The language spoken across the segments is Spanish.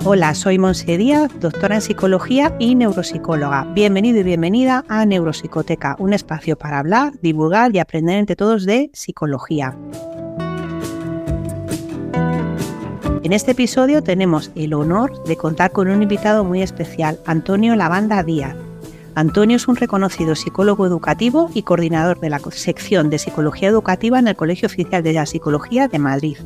Hola, soy Montse Díaz, doctora en psicología y neuropsicóloga. Bienvenido y bienvenida a Neuropsicoteca, un espacio para hablar, divulgar y aprender entre todos de psicología. En este episodio tenemos el honor de contar con un invitado muy especial, Antonio Lavanda Díaz. Antonio es un reconocido psicólogo educativo y coordinador de la sección de Psicología Educativa en el Colegio Oficial de la Psicología de Madrid.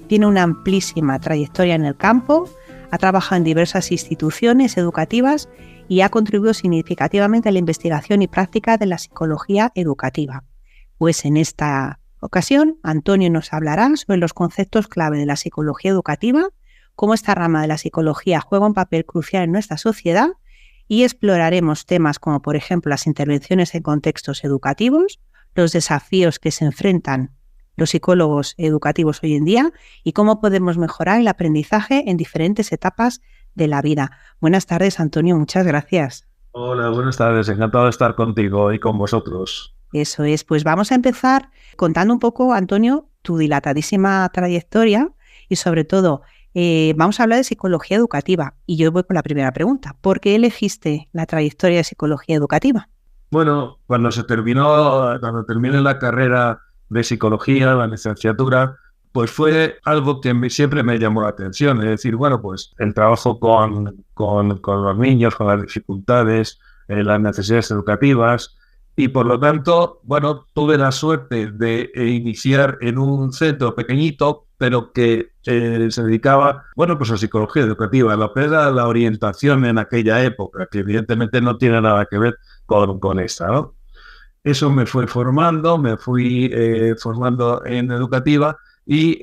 Tiene una amplísima trayectoria en el campo, ha trabajado en diversas instituciones educativas y ha contribuido significativamente a la investigación y práctica de la psicología educativa. Pues en esta ocasión, Antonio nos hablará sobre los conceptos clave de la psicología educativa, cómo esta rama de la psicología juega un papel crucial en nuestra sociedad y exploraremos temas como, por ejemplo, las intervenciones en contextos educativos, los desafíos que se enfrentan los psicólogos educativos hoy en día y cómo podemos mejorar el aprendizaje en diferentes etapas de la vida. Buenas tardes, Antonio, muchas gracias. Hola, buenas tardes, encantado de estar contigo y con vosotros. Eso es, pues vamos a empezar contando un poco, Antonio, tu dilatadísima trayectoria y sobre todo vamos a hablar de psicología educativa y yo voy con la primera pregunta. ¿Por qué elegiste la trayectoria de psicología educativa? Bueno, cuando terminé la carrera de psicología, la licenciatura, pues fue algo que siempre me llamó la atención. Es decir, bueno, pues el trabajo con los niños, con las dificultades, las necesidades educativas. Y por lo tanto, bueno, tuve la suerte de iniciar en un centro pequeñito, pero que se dedicaba, bueno, pues a psicología educativa, lo que era la orientación en aquella época, que evidentemente no tiene nada que ver con esta, ¿no? Eso me fue formando, me fui formando en educativa y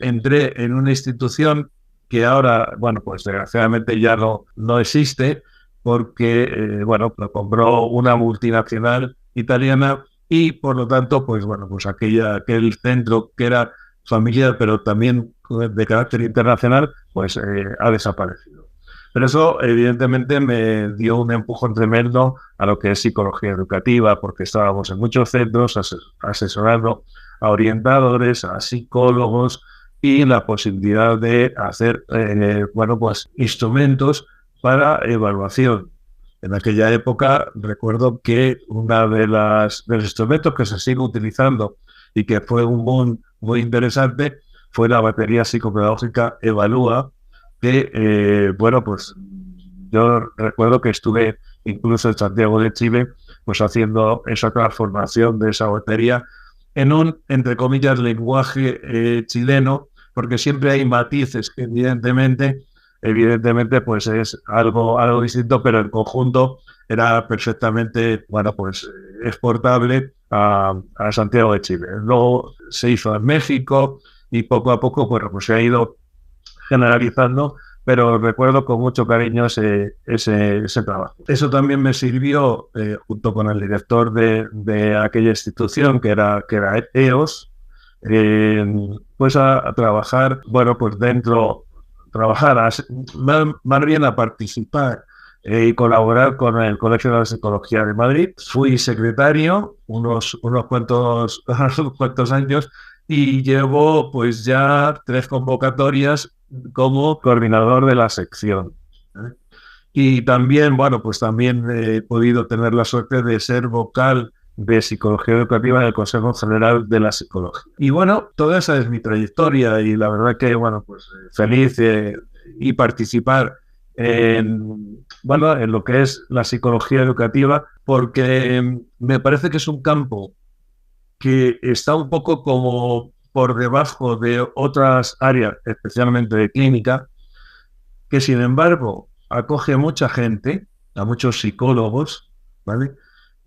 entré en una institución que ahora, bueno, pues desgraciadamente ya no existe, porque, bueno, lo compró una multinacional italiana y, por lo tanto, pues, bueno, pues aquel centro que era familiar, pero también de carácter internacional, pues ha desaparecido. Pero eso, evidentemente, me dio un empujón tremendo a lo que es psicología educativa, porque estábamos en muchos centros asesorando a orientadores, a psicólogos y la posibilidad de hacer, bueno, pues instrumentos para evaluación. En aquella época recuerdo que uno de los instrumentos que se sigue utilizando y que fue un boom muy interesante fue la batería psicopedagógica Evalúa, que, bueno, pues yo recuerdo que estuve incluso en Santiago de Chile, pues haciendo esa transformación de esa batería en un, entre comillas, lenguaje chileno, porque siempre hay matices que evidentemente pues es algo distinto, pero en conjunto era perfectamente, bueno, pues exportable a Santiago de Chile. Luego se hizo en México y poco a poco pues se ha ido generalizando, pero recuerdo con mucho cariño ese trabajo. Eso también me sirvió, junto con el director de aquella institución, que era EOS, pues a trabajar, bueno, pues más bien a participar y colaborar con el Colegio de la Psicología de Madrid. Fui secretario unos cuantos años y llevo pues ya 3 convocatorias como coordinador de la sección. Y también, bueno, pues también he podido tener la suerte de ser vocal de Psicología Educativa en el Consejo General de la Psicología. Y bueno, toda esa es mi trayectoria y la verdad que, bueno, pues feliz y participar en lo que es la psicología educativa, porque me parece que es un campo que está un poco como por debajo de otras áreas, especialmente de clínica, que sin embargo acoge mucha gente, a muchos psicólogos, ¿vale?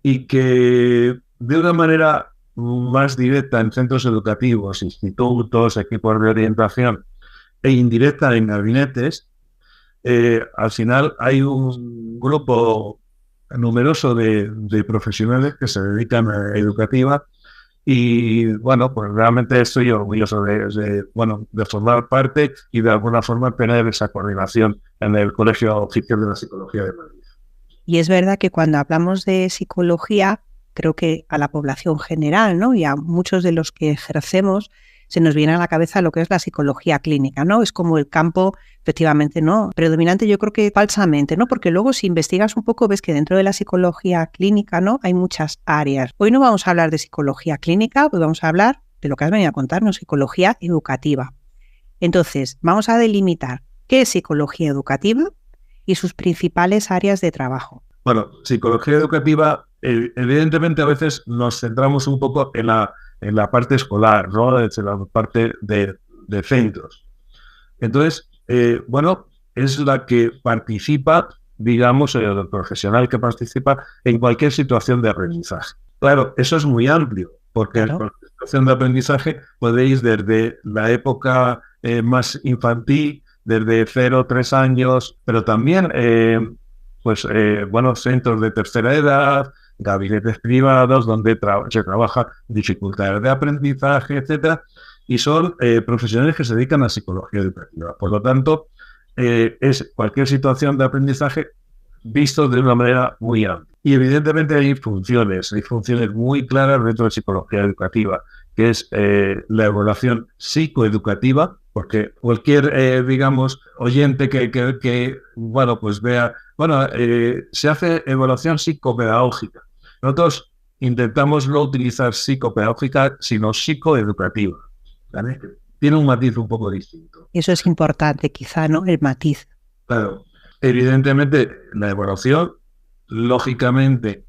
Y que de una manera más directa en centros educativos, institutos, equipos de orientación e indirecta en gabinetes, al final hay un grupo numeroso de profesionales que se dedican a educativa. Y bueno, pues realmente estoy orgulloso de formar parte y de alguna forma tener esa coordinación en el Colegio Oficial de la Psicología de Madrid. Y es verdad que cuando hablamos de psicología, creo que a la población general, ¿no? Y a muchos de los que ejercemos, se nos viene a la cabeza lo que es la psicología clínica, ¿no? Es como el campo, efectivamente, ¿no? Predominante, yo creo que falsamente, ¿no? Porque luego si investigas un poco ves que dentro de la psicología clínica, ¿no? Hay muchas áreas. Hoy no vamos a hablar de psicología clínica, hoy vamos a hablar de lo que has venido a contarnos, psicología educativa. Entonces, vamos a delimitar qué es psicología educativa y sus principales áreas de trabajo. Bueno, psicología educativa, evidentemente a veces nos centramos un poco en la parte escolar, ¿no? En la parte de centros. Entonces, bueno, es la que participa, digamos, el profesional que participa en cualquier situación de aprendizaje. Claro, eso es muy amplio, porque Claro. con la situación de aprendizaje podéis desde la época más infantil, desde 0, 3 años, pero también, bueno, centros de tercera edad, gabinetes privados donde se trabaja dificultades de aprendizaje, etcétera, y son profesionales que se dedican a psicología educativa. Por lo tanto, es cualquier situación de aprendizaje visto de una manera muy amplia. Y evidentemente hay funciones muy claras dentro de psicología educativa, que es la evaluación psicoeducativa, porque cualquier, digamos, oyente que bueno, pues vea, bueno, se hace evaluación psicopedagógica. Nosotros intentamos no utilizar psicopedagógica, sino psicoeducativa, ¿vale? Tiene un matiz un poco distinto. Eso es importante, quizá, ¿no? El matiz. Claro, evidentemente la evaluación, lógicamente,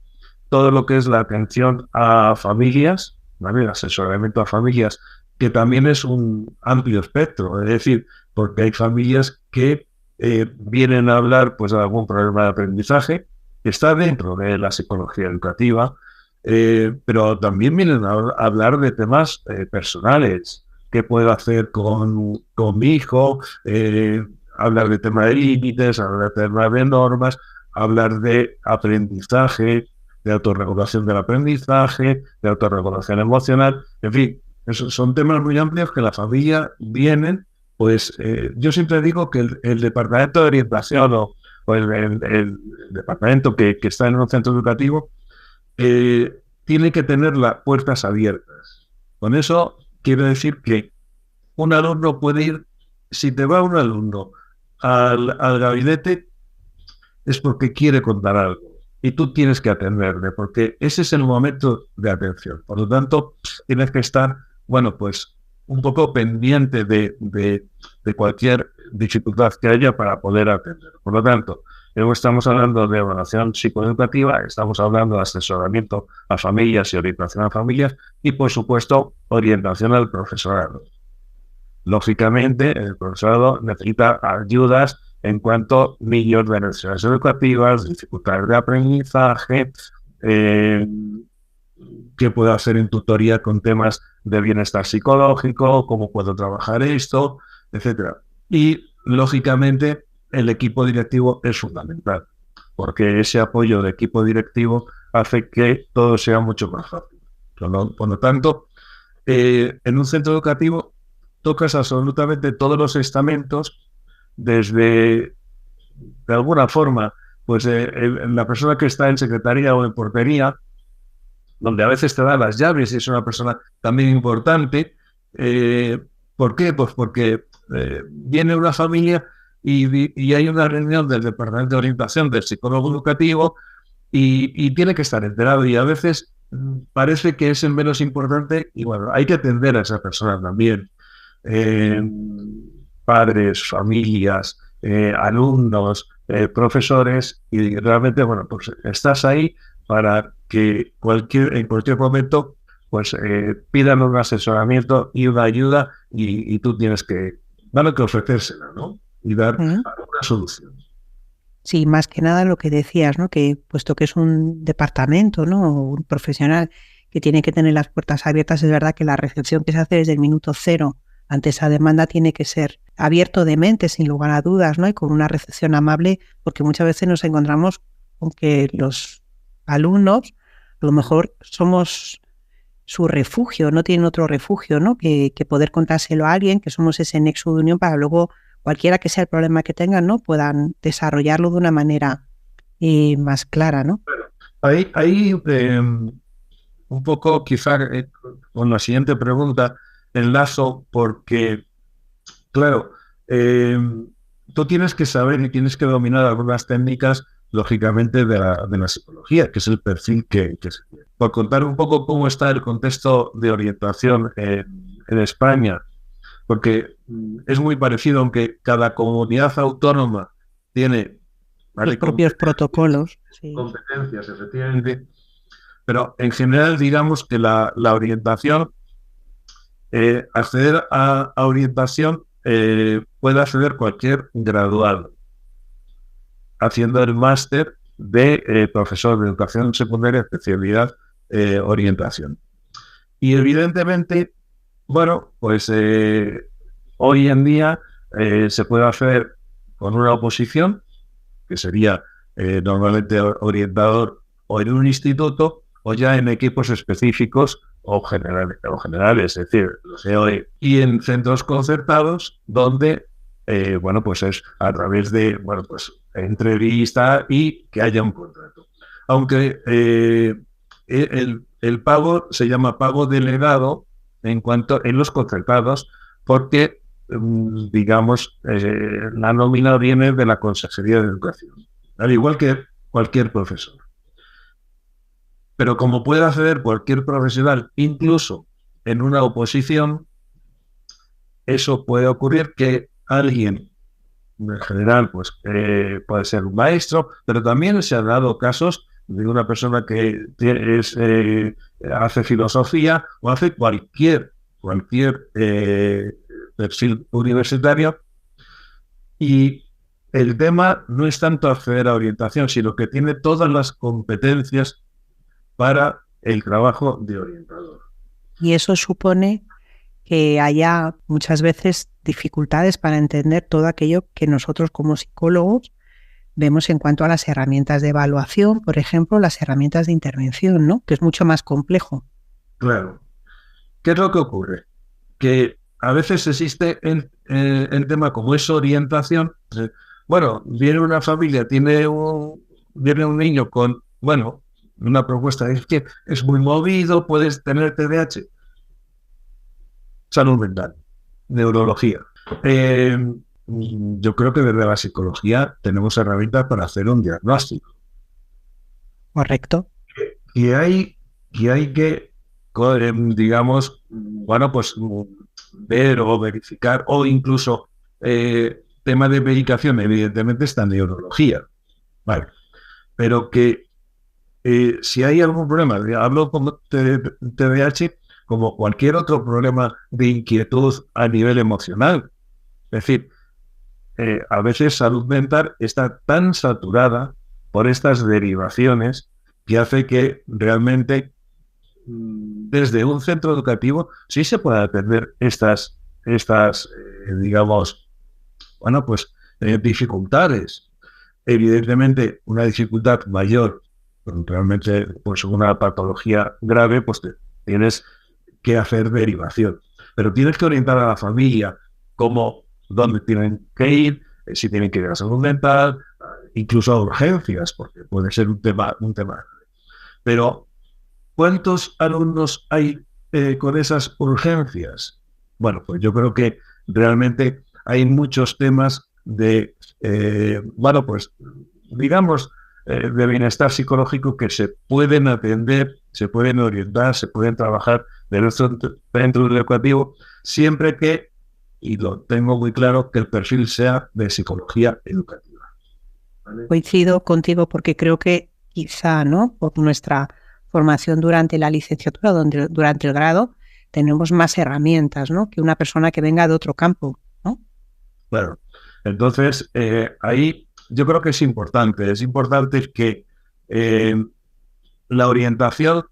todo lo que es la atención a familias, ¿vale? El asesoramiento a familias, que también es un amplio espectro, es decir, porque hay familias que vienen a hablar pues de algún problema de aprendizaje, que está dentro de la psicología educativa, pero también vienen a hablar de temas personales. ¿Qué puedo hacer con mi hijo? Hablar de temas de límites, hablar de temas de normas, hablar de aprendizaje, de autorregulación del aprendizaje, de autorregulación emocional, en fin, son temas muy amplios que la familia vienen, pues yo siempre digo que el departamento de orientación o el departamento que está en un centro educativo tiene que tener las puertas abiertas. Con eso quiero decir que un alumno puede ir, si te va un alumno al gabinete, es porque quiere contar algo y tú tienes que atenderle, porque ese es el momento de atención. Por lo tanto, tienes que estar, bueno, pues un poco pendiente de cualquier dificultad que haya para poder atender. Por lo tanto, luego estamos hablando de evaluación psicoeducativa, estamos hablando de asesoramiento a familias y orientación a familias y, por supuesto, orientación al profesorado. Lógicamente, el profesorado necesita ayudas en cuanto a niños de necesidades educativas, dificultades de aprendizaje, qué puedo hacer en tutoría con temas de bienestar psicológico, cómo puedo trabajar esto, etcétera. Y, lógicamente, el equipo directivo es fundamental, porque ese apoyo del equipo directivo hace que todo sea mucho más fácil. Por lo tanto, en un centro educativo tocas absolutamente todos los estamentos, desde, de alguna forma, pues la persona que está en secretaría o en portería, donde a veces te da las llaves y es una persona también importante. ¿Por qué? Pues porque viene una familia y hay una reunión del departamento de orientación del psicólogo educativo y tiene que estar enterado y a veces parece que es el menos importante y bueno, hay que atender a esa persona también. Padres, familias, alumnos, profesores, y realmente, bueno, pues estás ahí para que en cualquier momento pues pidan un asesoramiento y una ayuda y tú tienes que ofrecérsela, ¿no? Y dar una solución. Sí, más que nada lo que decías, ¿no? Que puesto que es un departamento, ¿no? Un profesional que tiene que tener las puertas abiertas, es verdad que la recepción que se hace desde el minuto cero ante esa demanda tiene que ser abierto de mente, sin lugar a dudas, ¿no? Y con una recepción amable, porque muchas veces nos encontramos con que los alumnos, a lo mejor somos su refugio, no tienen otro refugio, ¿no? Que poder contárselo a alguien, que somos ese nexo de unión para luego, cualquiera que sea el problema que tengan, ¿no? Puedan desarrollarlo de una manera más clara, ¿no? Ahí un poco, quizá, con la siguiente pregunta, enlazo porque, claro, tú tienes que saber y tienes que dominar algunas técnicas, lógicamente, de la psicología, que es el perfil que se tiene. Por contar un poco cómo está el contexto de orientación en España, porque es muy parecido, aunque cada comunidad autónoma tiene, ¿vale?, los propios protocolos. Sí. competencias, efectivamente, pero en general digamos que la orientación, acceder a orientación, puede acceder cualquier graduado haciendo el máster de profesor de educación secundaria, especialidad orientación. Y evidentemente, bueno, pues hoy en día se puede hacer con una oposición, que sería normalmente orientador o en un instituto o ya en equipos específicos o generales, es decir, los EOE, y en centros concertados donde, bueno, pues es a través de, bueno, pues entrevista y que haya un contrato. Aunque el pago se llama pago delegado en los concertados, porque digamos, la nómina viene de la Consejería de Educación, al igual que cualquier profesor. Pero como puede acceder cualquier profesional, incluso en una oposición, eso puede ocurrir que alguien, en general, pues puede ser un maestro, pero también se han dado casos de una persona que hace filosofía o hace cualquier perfil universitario, y el tema no es tanto acceder a orientación, sino que tiene todas las competencias para el trabajo de orientador. Y eso supone que haya muchas veces dificultades para entender todo aquello que nosotros como psicólogos vemos en cuanto a las herramientas de evaluación, por ejemplo, las herramientas de intervención, ¿no?, que es mucho más complejo. Claro. ¿Qué es lo que ocurre? Que a veces existe el tema como es orientación. Bueno, viene una familia, viene un niño con, bueno, una propuesta, es que es muy movido, puedes tener TDAH. Salud mental, neurología. Yo creo que desde la psicología tenemos herramientas para hacer un diagnóstico. Correcto. Y hay que, digamos, bueno, pues ver o verificar, o incluso tema de medicación, evidentemente está en neurología, vale, pero que si hay algún problema, hablo como TDAH, como cualquier otro problema de inquietud a nivel emocional, es decir, a veces salud mental está tan saturada por estas derivaciones que hace que realmente desde un centro educativo sí se puede atender estas digamos, bueno, pues dificultades. Evidentemente, una dificultad mayor, realmente, pues una patología grave, pues tienes que hacer derivación. Pero tienes que orientar a la familia dónde tienen que ir, si tienen que ir a salud mental, incluso a urgencias, porque puede ser un tema. Pero ¿cuántos alumnos hay con esas urgencias? Bueno, pues yo creo que realmente hay muchos temas de, bueno, pues digamos, de bienestar psicológico que se pueden atender, se pueden orientar, se pueden trabajar de nuestro centro educativo, siempre que, y lo tengo muy claro, que el perfil sea de psicología educativa. ¿Vale? Coincido contigo porque creo que quizá, ¿no?, por nuestra formación durante la licenciatura, durante el grado, tenemos más herramientas, ¿no?, que una persona que venga de otro campo, ¿no? Claro. Entonces, ahí yo creo que es importante que la orientación,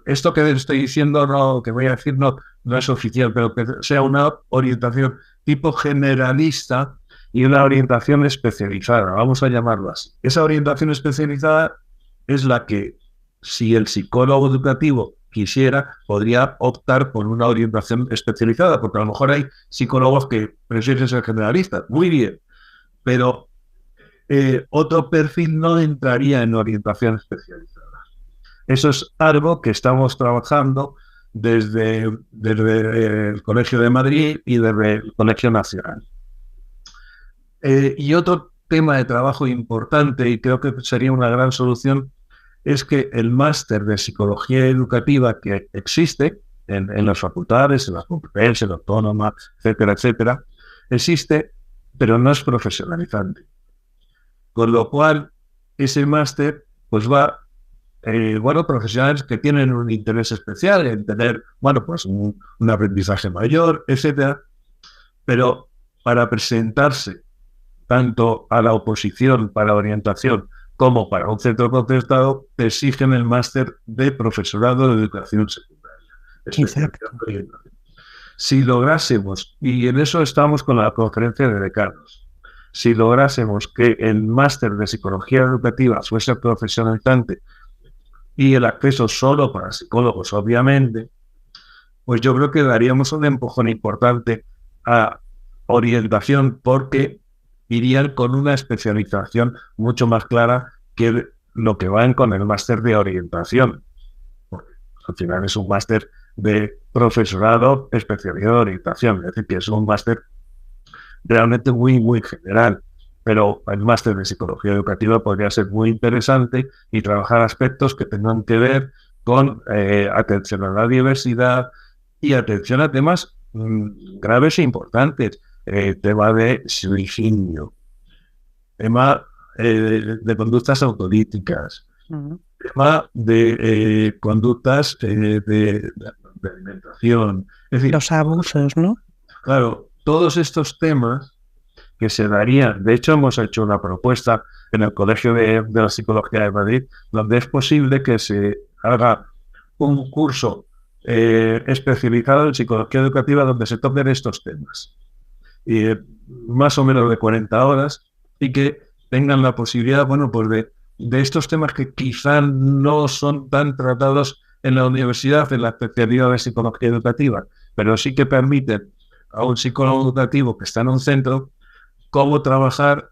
esto que estoy diciendo, que voy a decir, no es oficial, pero que sea una orientación tipo generalista y una orientación especializada, vamos a llamarlo así. Esa orientación especializada es la que, si el psicólogo educativo quisiera, podría optar por una orientación especializada, porque a lo mejor hay psicólogos que prefieren ser generalistas, muy bien, pero otro perfil no entraría en orientación especializada. Eso es algo que estamos trabajando desde el Colegio de Madrid y desde el Colegio Nacional. Y otro tema de trabajo importante, y creo que sería una gran solución, es que el máster de psicología educativa que existe en las facultades, en la Complutense, en la Autónoma, etcétera, etcétera, existe, pero no es profesionalizante. Con lo cual, ese máster pues va, profesionales que tienen un interés especial en tener, pues un aprendizaje mayor, etcétera, pero para presentarse tanto a la oposición para orientación como para un centro concertado, te exigen el máster de profesorado de educación secundaria. Exacto. Si lográsemos, y en eso estamos con la conferencia de decanos, si lográsemos que el máster de psicología educativa fuese profesionalizante y el acceso solo para psicólogos, obviamente, pues yo creo que daríamos un empujón importante a orientación, porque irían con una especialización mucho más clara que lo que van con el máster de orientación. Porque al final es un máster de profesorado, especialidad de orientación, es decir, que es un máster realmente muy, muy general. Pero el máster de psicología educativa podría ser muy interesante y trabajar aspectos que tengan que ver con atención a la diversidad y atención a temas graves e importantes. Tema de suicidio, tema de conductas autolíticas, tema de conductas de alimentación. Es decir, los abusos, ¿no? Claro, todos estos temas que se darían, de hecho hemos hecho una propuesta en el Colegio de la Psicología de Madrid, donde es posible que se haga un curso especializado en psicología educativa donde se toquen estos temas. Y más o menos de 40 horas, y que tengan la posibilidad, pues de estos temas que quizá no son tan tratados en la universidad, en la especialidad de psicología educativa, pero sí que permiten a un psicólogo educativo que está en un centro cómo trabajar,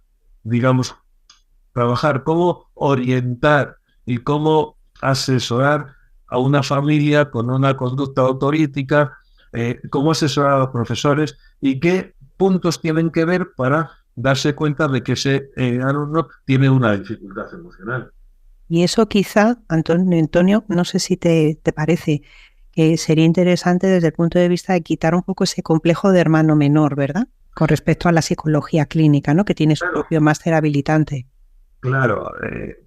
cómo orientar y cómo asesorar a una familia con una conducta autorítica, cómo asesorar a los profesores y qué puntos tienen que ver para darse cuenta de que ese alumno tiene una dificultad emocional. Y eso quizá, Antonio, no sé si te parece que sería interesante desde el punto de vista de quitar un poco ese complejo de hermano menor, ¿verdad? Con respecto a la psicología clínica, ¿no? Que tiene su propio máster habilitante. Claro,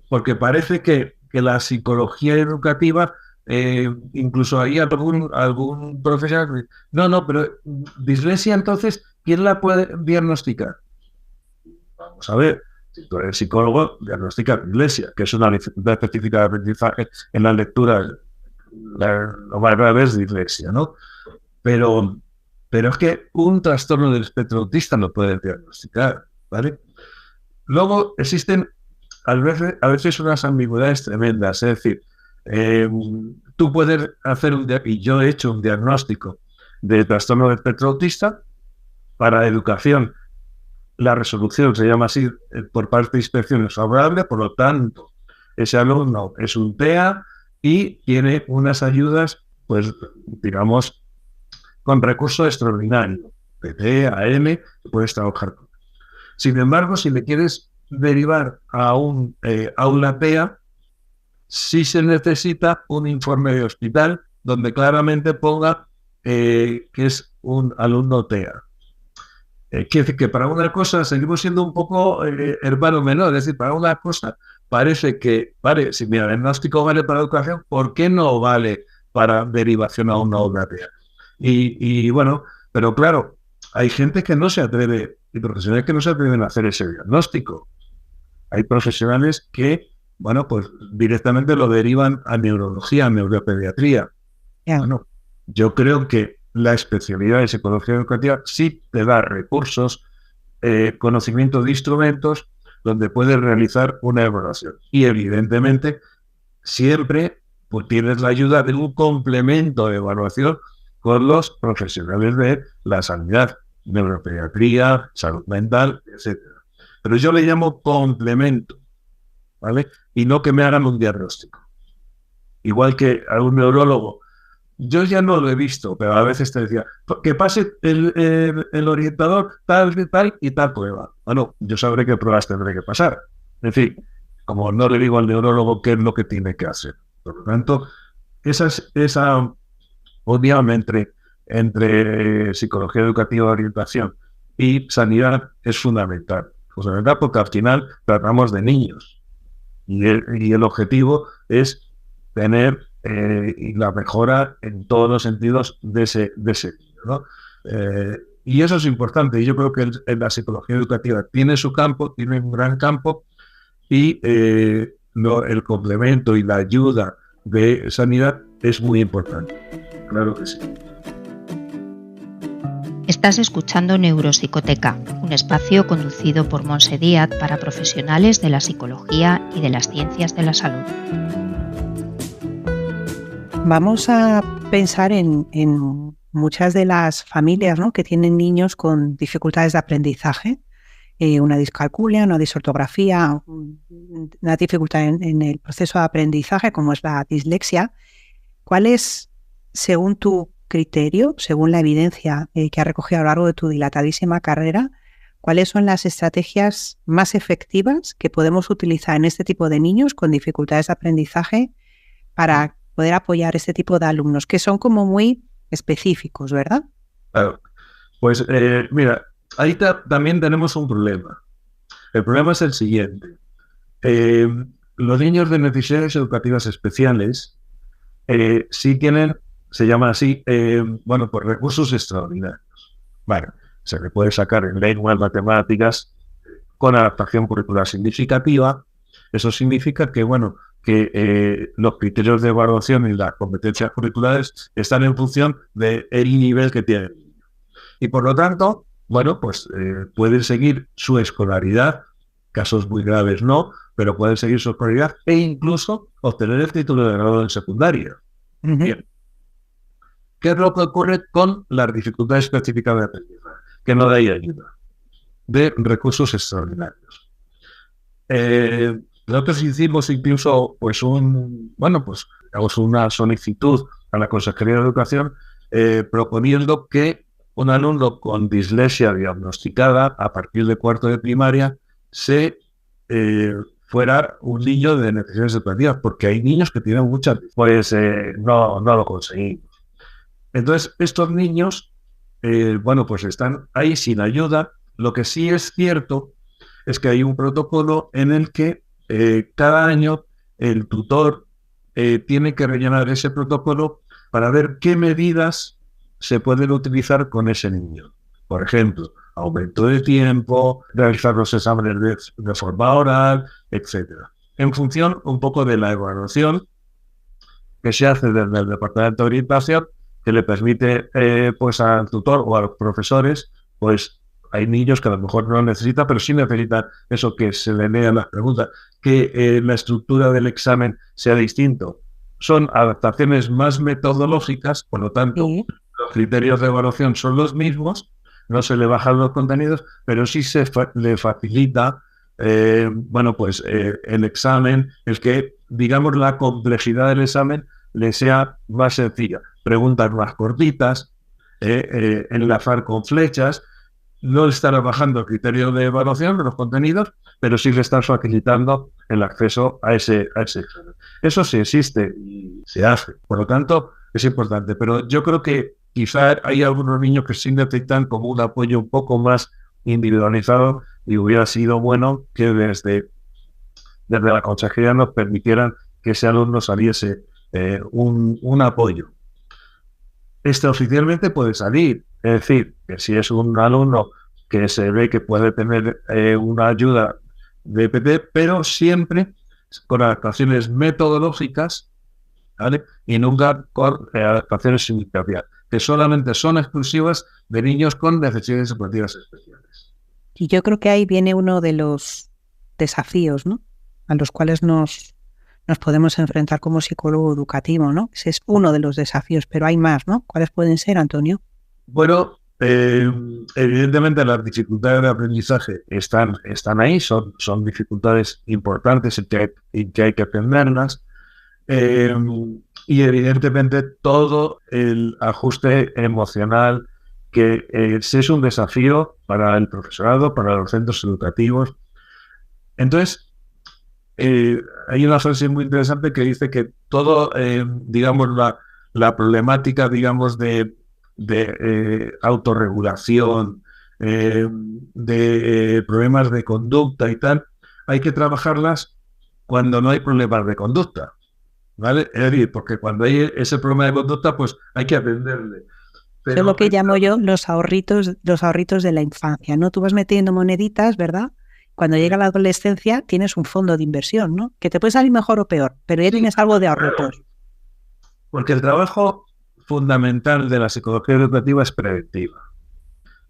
porque parece que la psicología educativa, incluso hay algún profesional, no, pero dislexia, entonces, ¿quién la puede diagnosticar? Vamos a ver, si tú eres psicólogo, diagnostica dislexia, que es una dificultad específica de aprendizaje en la lectura. Lo más grave es dislexia, ¿no? Pero es que un trastorno del espectro autista lo puede diagnosticar, ¿vale? Luego existen a veces unas ambigüedades tremendas, es decir, tú puedes hacer y yo he hecho un diagnóstico de trastorno del espectro autista para educación. La resolución se llama así por parte de inspección es favorable, por lo tanto, ese alumno es un TEA y tiene unas ayudas, pues, digamos, con recurso extraordinario, PT, AM, puedes trabajar con. Sin embargo, si le quieres derivar a un aula TEA, sí se necesita un informe de hospital donde claramente ponga que es un alumno TEA. Quiere decir que para una cosa seguimos siendo un poco hermano menor, es decir, para una cosa parece que, vale, si mi diagnóstico vale para educación, ¿por qué no vale para derivación a una aula TEA? Y bueno, pero claro, hay gente que no se atreve, y profesionales que no se atreven a hacer ese diagnóstico. Hay profesionales que, pues directamente lo derivan a neurología, a neuropediatría. Yeah. Bueno, yo creo que la especialidad de psicología educativa sí te da recursos, conocimiento de instrumentos donde puedes realizar una evaluación. Y evidentemente, siempre pues tienes la ayuda de un complemento de evaluación con los profesionales de la sanidad, neuropediatría, salud mental, etc. Pero yo le llamo complemento, ¿vale? Y no que me hagan un diagnóstico. Igual que a un neurólogo yo ya no lo he visto, pero a veces te decía, que pase el orientador tal y tal prueba. Bueno, yo sabré qué pruebas tendré que pasar. En fin, como no le digo al neurólogo qué es lo que tiene que hacer. Por lo tanto, esa obviamente entre psicología educativa, orientación y sanidad es fundamental. Fundamental porque al final tratamos de niños y el objetivo es tener la mejora en todos los sentidos de ese niño, ¿no? Y eso es importante. Yo creo que en la psicología educativa tiene su campo, tiene un gran campo, y el complemento y la ayuda de sanidad es muy importante. Claro que sí. Estás escuchando Neuropsicoteca, un espacio conducido por Montse Díaz para profesionales de la psicología y de las ciencias de la salud. Vamos a pensar en muchas de las familias, ¿no?, que tienen niños con dificultades de aprendizaje, una discalculia, una disortografía, una dificultad en el proceso de aprendizaje, como es la dislexia. ¿Cuál es, según tu criterio, según la evidencia que has recogido a lo largo de tu dilatadísima carrera, cuáles son las estrategias más efectivas que podemos utilizar en este tipo de niños con dificultades de aprendizaje para poder apoyar este tipo de alumnos, que son como muy específicos, ¿verdad? Claro. Pues mira, ahí también tenemos un problema. El problema es el siguiente. Los niños de necesidades educativas especiales sí tienen, se llama así, pues recursos extraordinarios. Bueno, se le puede sacar en lengua, en matemáticas, con adaptación curricular significativa. Eso significa que, los criterios de evaluación y las competencias curriculares están en función del nivel que tiene el niño. Y por lo tanto, pueden seguir su escolaridad, casos muy graves no, pero pueden seguir su escolaridad e incluso obtener el título de grado en secundaria. Uh-huh. Bien. ¿Qué es lo que ocurre con las dificultades específicas de aprendizaje? Que no hay ayuda de recursos extraordinarios. Nosotros hicimos incluso una solicitud a la Consejería de Educación proponiendo que un alumno con dislexia diagnosticada a partir de cuarto de primaria fuera un niño de necesidades educativas, porque hay niños que tienen muchas, no lo conseguimos. Entonces, estos niños, están ahí sin ayuda. Lo que sí es cierto es que hay un protocolo en el que cada año el tutor tiene que rellenar ese protocolo para ver qué medidas se pueden utilizar con ese niño. Por ejemplo, aumento de tiempo, realizar los exámenes de forma oral, etc. En función un poco de la evaluación que se hace desde el Departamento de Orientación, que le permite al tutor o a los profesores, hay niños que a lo mejor no necesitan, pero sí necesitan eso, que se le lean las preguntas, que la estructura del examen sea distinto. Son adaptaciones más metodológicas, por lo tanto, los criterios de evaluación son los mismos, no se le bajan los contenidos, pero sí se le facilita el examen, el que, digamos, la complejidad del examen le sea más sencilla. Preguntas más cortitas, enlazar con flechas. No le están bajando el criterio de evaluación de los contenidos, pero sí le están facilitando el acceso a ese examen. Eso sí existe y se hace. Por lo tanto, es importante. Pero yo creo que quizá hay algunos niños que sí necesitan como un apoyo un poco más individualizado, y hubiera sido bueno que desde la consejería nos permitieran que ese alumno saliese un apoyo. Oficialmente puede salir. Es decir, que si es un alumno que se ve que puede tener una ayuda de EPT, pero siempre con adaptaciones metodológicas, ¿vale? Y nunca con adaptaciones significativas, que solamente son exclusivas de niños con necesidades educativas especiales. Y yo creo que ahí viene uno de los desafíos, ¿no?, a los cuales nos podemos enfrentar como psicólogo educativo, ¿no? Ese es uno de los desafíos, pero hay más, ¿no? ¿Cuáles pueden ser, Antonio? Bueno, evidentemente las dificultades de aprendizaje están ahí, son dificultades importantes y que hay que atenderlas. y evidentemente todo el ajuste emocional que es un desafío para el profesorado, para los centros educativos. Entonces, hay una frase muy interesante que dice que todo, digamos, la problemática, digamos, de autorregulación, de problemas de conducta y tal, hay que trabajarlas cuando no hay problemas de conducta, ¿vale? Es decir, porque cuando hay ese problema de conducta, pues hay que atenderle. Eso es lo que llamo yo los ahorritos de la infancia, ¿no? Tú vas metiendo moneditas, ¿verdad? Cuando llega la adolescencia tienes un fondo de inversión, ¿no? Que te puede salir mejor o peor, pero ya tienes algo de ahorritos. Porque el trabajo fundamental de la psicología educativa es preventiva.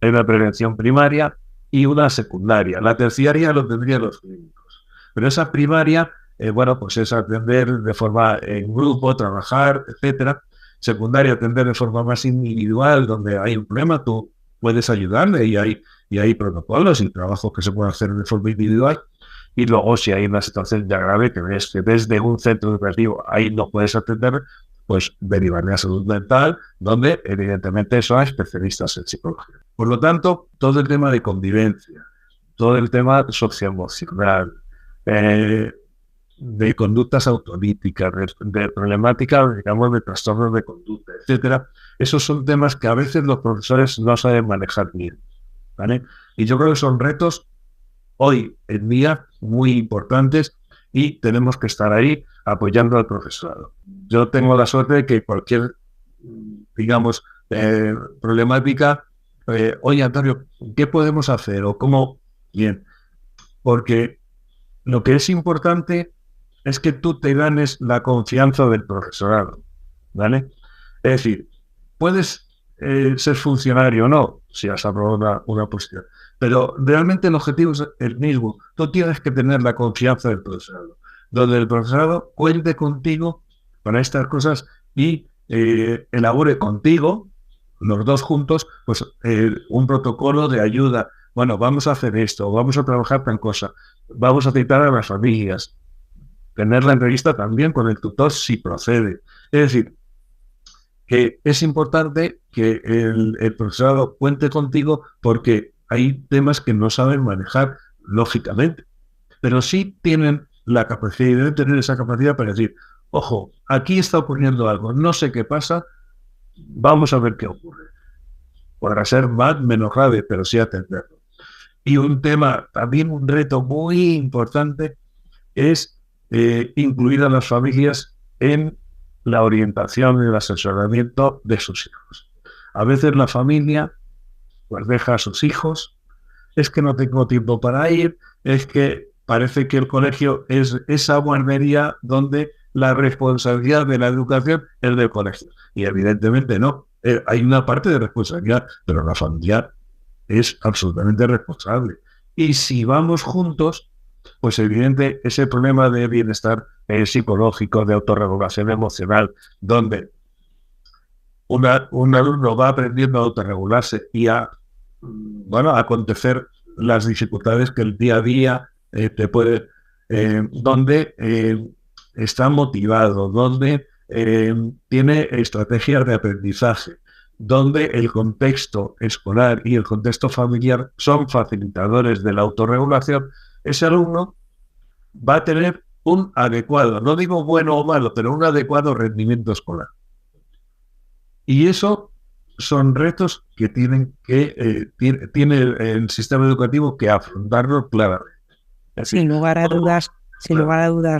Hay una prevención primaria y una secundaria. La terciaria lo tendrían los clínicos. Pero esa primaria, bueno, pues es atender de forma en grupo, trabajar, etcétera. Secundaria, atender de forma más individual, donde hay un problema, tú puedes ayudarle y hay protocolos y trabajos que se pueden hacer de forma individual. Y luego, si hay una situación ya grave que ves que desde un centro educativo ahí no puedes atender, pues derivarle a salud mental, donde evidentemente son especialistas en psicología. Por lo tanto, todo el tema de convivencia, todo el tema socioemocional, de conductas autolíticas, de problemáticas, digamos, de trastornos de conducta, etcétera, esos son temas que a veces los profesores no saben manejar bien, ¿vale? Y yo creo que son retos hoy en día muy importantes y tenemos que estar ahí apoyando al profesorado. Yo tengo la suerte de que cualquier, digamos, problemática, oye, Antonio, ¿qué podemos hacer? O cómo, bien, porque lo que es importante es que tú te ganes la confianza del profesorado, ¿vale? Es decir, puedes ser funcionario o no, si has aprobado una posición, pero realmente el objetivo es el mismo. Tú tienes que tener la confianza del profesorado, donde el profesorado cuente contigo para estas cosas y elabore contigo, los dos juntos, pues un protocolo de ayuda. Bueno, vamos a hacer esto, vamos a trabajar tan cosa, vamos a citar a las familias, tener la entrevista también con el tutor si procede. Es decir, que es importante que el profesorado cuente contigo porque hay temas que no saben manejar lógicamente, pero sí tienen la capacidad y deben tener esa capacidad para decir, ojo, aquí está ocurriendo algo, no sé qué pasa, vamos a ver qué ocurre. Podrá ser más, menos grave, pero sí atenderlo. Y un tema, también un reto muy importante es incluir a las familias en la orientación y el asesoramiento de sus hijos. A veces la familia pues deja a sus hijos, es que no tengo tiempo para ir, es que parece que el colegio es esa guardería donde la responsabilidad de la educación es del colegio. Y evidentemente no. Hay una parte de responsabilidad, pero la familia es absolutamente responsable. Y si vamos juntos, pues evidente ese problema de bienestar psicológico, de autorregulación emocional, donde un alumno va aprendiendo a autorregularse y a acontecer las dificultades que el día a día te puede, donde está motivado, donde tiene estrategias de aprendizaje, donde el contexto escolar y el contexto familiar son facilitadores de la autorregulación, ese alumno va a tener un adecuado, no digo bueno o malo, pero un adecuado rendimiento escolar. Y eso son retos que tiene el sistema educativo que afrontarlo claramente. Sin lugar a dudas,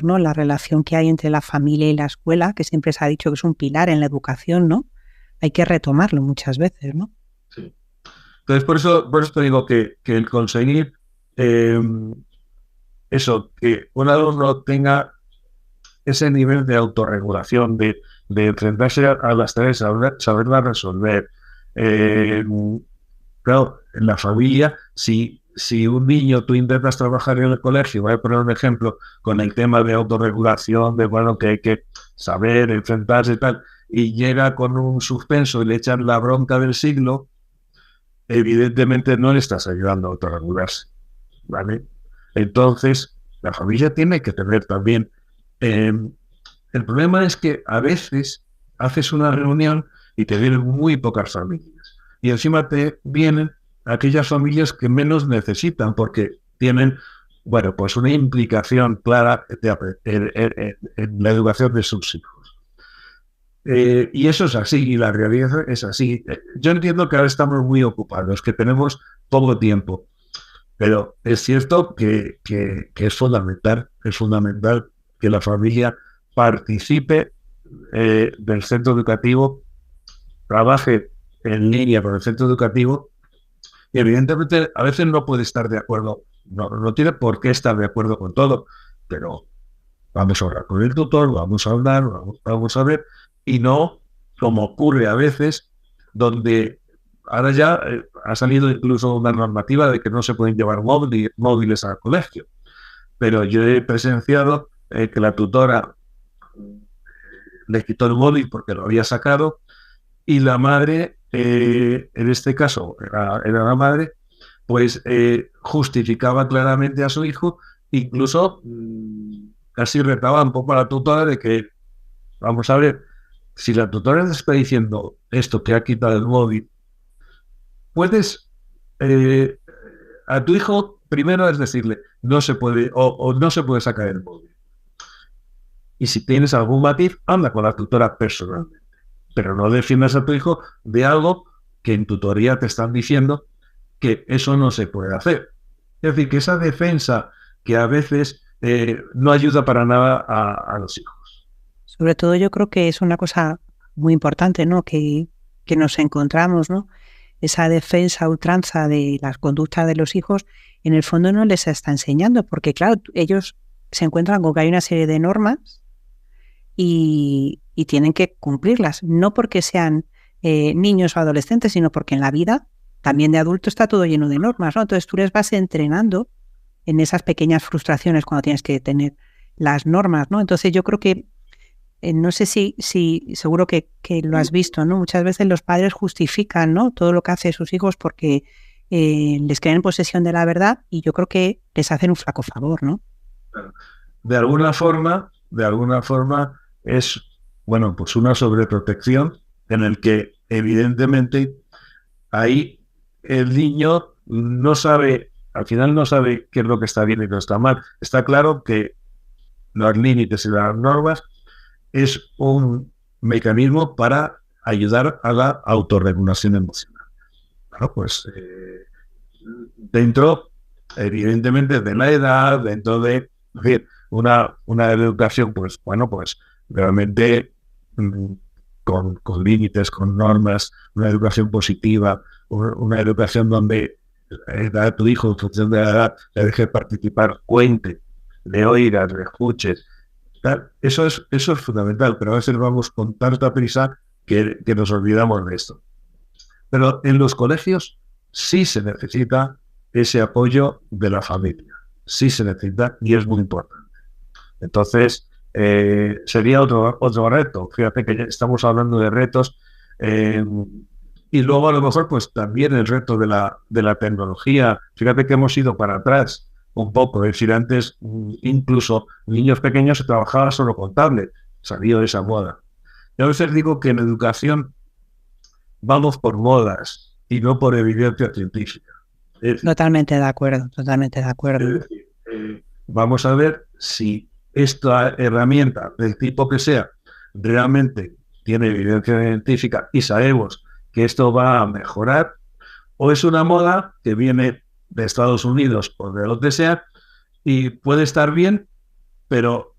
¿no? La relación que hay entre la familia y la escuela, que siempre se ha dicho que es un pilar en la educación, ¿no? Hay que retomarlo muchas veces, ¿no? Sí. Entonces, por eso te digo que el conseguir eso, que un alumno tenga ese nivel de autorregulación, de enfrentarse a las tareas, saberlas resolver. Claro, en la familia, si un niño tú intentas trabajar en el colegio, voy a poner un ejemplo con el tema de autorregulación, de que hay que saber enfrentarse y tal, y llega con un suspenso y le echan la bronca del siglo, evidentemente no le estás ayudando a autorregularse, ¿vale? Entonces, la familia tiene que tener también El problema es que a veces haces una reunión y te vienen muy pocas familias. Y encima te vienen aquellas familias que menos necesitan porque tienen, bueno, pues una implicación clara en la educación de sus hijos. Y eso es así, y la realidad es así. Yo entiendo que ahora estamos muy ocupados, que tenemos poco tiempo, pero es cierto que es fundamental que la familia participe del centro educativo, trabaje en línea con el centro educativo, y evidentemente a veces no puede estar de acuerdo, no tiene por qué estar de acuerdo con todo, pero vamos a hablar con el tutor, vamos a hablar, vamos a ver, y no como ocurre a veces, donde ahora ya ha salido incluso una normativa de que no se pueden llevar móviles al colegio, pero yo he presenciado que la tutora le quitó el móvil porque lo había sacado, y la madre, en este caso era la madre, pues justificaba claramente a su hijo, incluso casi retaba un poco a la tutora de que, vamos a ver, si la tutora te está diciendo esto, que ha quitado el móvil, puedes a tu hijo primero es decirle, no se puede, o no se puede sacar el móvil. Y si tienes algún matiz, anda con la tutora personalmente. Pero no defiendas a tu hijo de algo que en tutoría te están diciendo que eso no se puede hacer. Es decir, que esa defensa que a veces no ayuda para nada a los hijos. Sobre todo yo creo que es una cosa muy importante, ¿no? Que nos encontramos, ¿no? Esa defensa a ultranza de las conductas de los hijos, en el fondo no les está enseñando, porque claro, ellos se encuentran con que hay una serie de normas y tienen que cumplirlas, no porque sean niños o adolescentes, sino porque en la vida también de adulto está todo lleno de normas, ¿no? Entonces tú les vas entrenando en esas pequeñas frustraciones cuando tienes que tener las normas, ¿no? Entonces yo creo que no sé si seguro que lo has visto, ¿no? Muchas veces los padres justifican, ¿no? Todo lo que hacen sus hijos porque les creen en posesión de la verdad, y yo creo que les hacen un flaco favor, ¿no? De alguna forma es, bueno, pues una sobreprotección en el que evidentemente ahí el niño no sabe, al final no sabe qué es lo que está bien y lo que está mal. Está claro que los límites y las normas es un mecanismo para ayudar a la autorregulación emocional. Claro, pues dentro, evidentemente, de la edad, dentro de una educación, pues bueno, pues realmente con límites, con normas, una educación positiva, una educación donde a tu hijo, en función de la edad, le deje participar, cuente, le oigas, le escuches. Eso es fundamental, pero a veces vamos con tanta prisa que nos olvidamos de esto. Pero en los colegios sí se necesita ese apoyo de la familia, sí se necesita, y es muy importante. Entonces, sería otro reto. Fíjate que ya estamos hablando de retos, y luego a lo mejor pues también el reto de la tecnología. Fíjate que hemos ido para atrás un poco, es decir, antes incluso niños pequeños se trabajaba solo con tablet, salió de esa moda. Yo a veces digo que en educación vamos por modas y no por evidencia científica. Decir, Totalmente de acuerdo, totalmente de acuerdo. Es decir, vamos a ver si esta herramienta, del tipo que sea, realmente tiene evidencia científica y sabemos que esto va a mejorar, o es una moda que viene de Estados Unidos o de donde sea y puede estar bien, pero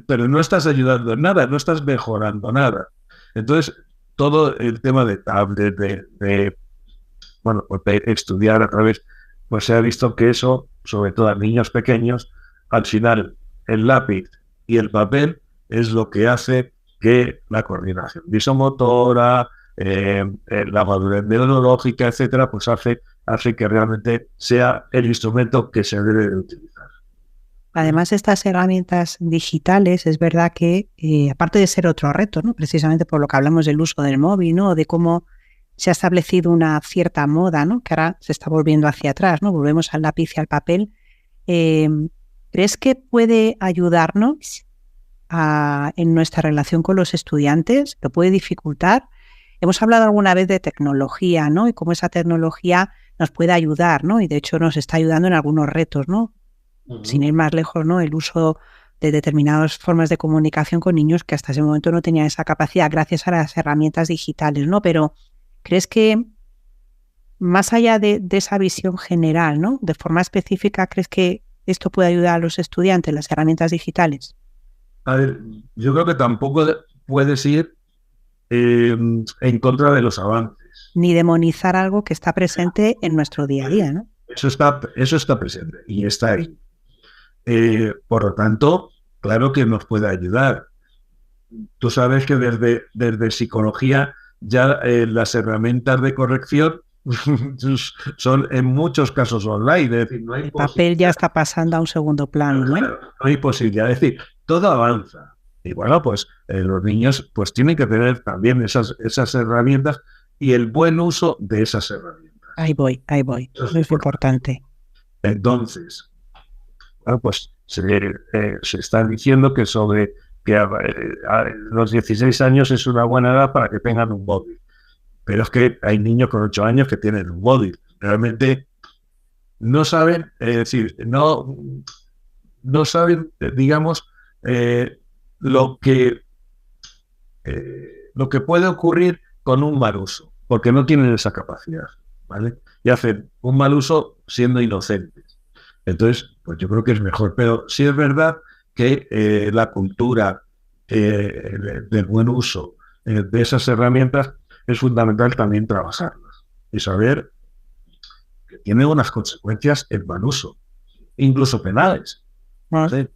no estás ayudando en nada, no estás mejorando nada. Entonces, todo el tema de tablet, de estudiar a través, pues se ha visto que eso, sobre todo a niños pequeños, al final el lápiz y el papel es lo que hace que la coordinación visomotora, la madurez neurológica, etcétera, pues hace que realmente sea el instrumento que se debe de utilizar. Además, estas herramientas digitales, es verdad que, aparte de ser otro reto, ¿no? Precisamente por lo que hablamos del uso del móvil, ¿no? De cómo se ha establecido una cierta moda, ¿no? Que ahora se está volviendo hacia atrás, ¿no? Volvemos al lápiz y al papel. ¿Crees que puede ayudarnos en nuestra relación con los estudiantes, lo puede dificultar. Hemos hablado alguna vez de tecnología, ¿no? Y cómo esa tecnología nos puede ayudar, ¿no? Y de hecho nos está ayudando en algunos retos, ¿no? Sin ir más lejos, ¿no? El uso de determinadas formas de comunicación con niños que hasta ese momento no tenían esa capacidad gracias a las herramientas digitales, ¿no? Pero ¿crees que más allá de esa visión general, ¿no? De forma específica, ¿crees que esto puede ayudar a los estudiantes, las herramientas digitales? A ver, yo creo que tampoco puedes ir en contra de los avances. Ni demonizar algo que está presente en nuestro día a día, ¿no? Eso está presente y está ahí. Por lo tanto, claro que nos puede ayudar. Tú sabes que desde psicología ya las herramientas de corrección son en muchos casos online. Es decir, no hay el papel ya está pasando a un segundo plano, ¿no? No hay posibilidad. Es decir, todo avanza. Y bueno, pues los niños pues tienen que tener también esas herramientas y el buen uso de esas herramientas. Ahí voy. Eso es importante. Entonces, bueno, pues se está diciendo que sobre que a los 16 años es una buena edad para que tengan un móvil. Pero es que hay niños con 8 años que tienen un móvil. Realmente no saben, es decir, no saben, digamos, lo que puede ocurrir con un mal uso, porque no tienen esa capacidad, ¿vale? Y hacen un mal uso siendo inocentes. Entonces, pues yo creo que es mejor. Pero sí es verdad que la cultura del buen uso de esas herramientas es fundamental también trabajarlas y saber que tiene unas consecuencias el mal uso, incluso penales. ¿Sí?